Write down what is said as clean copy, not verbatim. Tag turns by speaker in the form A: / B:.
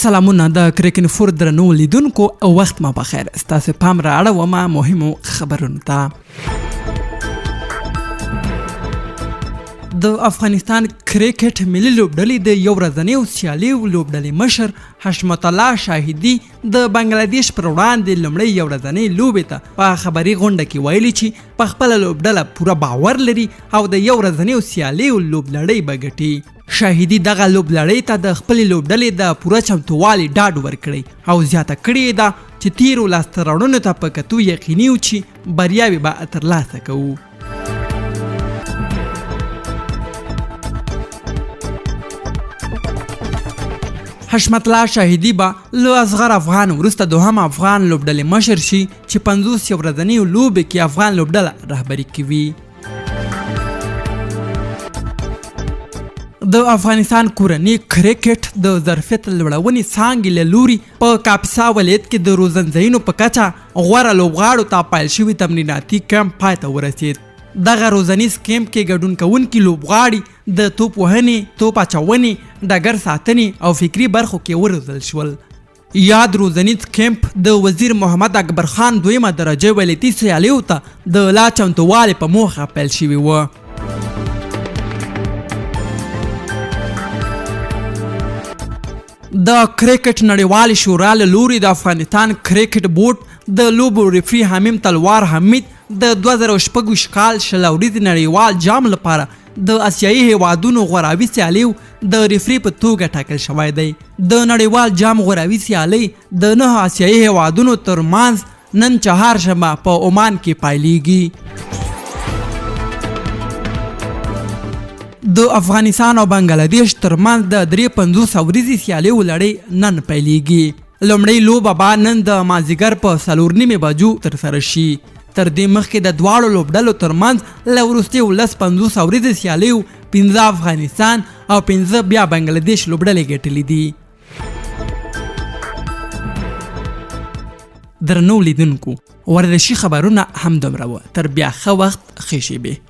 A: سلامونه د کرکن فور درنو لیدونکو وخت ما بخیر ستاسو پام را اړوم مهمو خبرونو ته د افغانستان کرکټ ملي لوبډلې د یو ورځنیو سیالیو لوبډلې مشر حشمت الله شاهدي د بنگلاديش پر وړاندې لومړی یو ورځنۍ لوبې ته په خبري غونډه کې ویلي چې په خپل لوبډله پوره باور لري او د یو ورځنیو سیالیو لوبلړۍ به ګټي. شاهدي دغه لوبلړۍ ته د خپل لوبډلې د پوره چمتووالي ډاډ ورکړی او زیاته کړې ده چې تیرو لاسته راوړنو ته په کتو یقیني و چې بریاوې به ترلاسه کوو. حشمت الله شاهدي به له اصغر افغان وروسته دوهم افغان لوبډلې مشر شي چې 50 ورځنیو لوبې کې افغان لوبډله رهبري کوي. د افغانستان کورنی کرکټ د ظرفیت لوړونې څانګې له لوري په کاپیسا ولایت کې د روزنځایونو په کچه غوره لوبغاړو ته پیل شوي تمریناتي کمپ پای ته ورسید. دغه روزنیز کیمپ کې ګډون کوونکي لوبغاړي د توپ وهنې، توپ اچونې، ډګر ساتنې او فکري برخو کې وروزل شول. یاد روزنیز کیمپ د وزیر محمد اکبر خان دویمه درجه ولایتي سیالیو ته د لا چمتووالي په موخه پیل شوی و. د کرکټ نړیوال شورا له لوري د افغانستان کرکټ بورډ د لوبو ریفري حمیم تلوار حمید د 2016 کال شلوريز نړیوال جام لپاره د آسیایي هیوادونو غوراوي سیالیو د ریفري په توګه ټاکل شوی دی. د نړیوال جام غوراوي سیالي د 9 آسیایي هیوادونو ترمنځ نن چهارشنبه په عمان کې پایلیږي. د افغانستان او بنگلاديش ترمنځ د 53 ورځې سیالیو لړۍ نن پیلیږي. لومړی لوبه به نن د مازدیګر په 4:30 بجو ترسره شي. تر دې مخکې د دواړو لوبډلو ترمنځ له وروستیو 50 ورځې سیالیو 15 افغانستان او 15 بیا بنگلاديش لوبډلې ګټلې دي. درنو لیدونکو ورزشي خبرونه هم دومره وه. تر بیا ښه وخت ښې شېبې.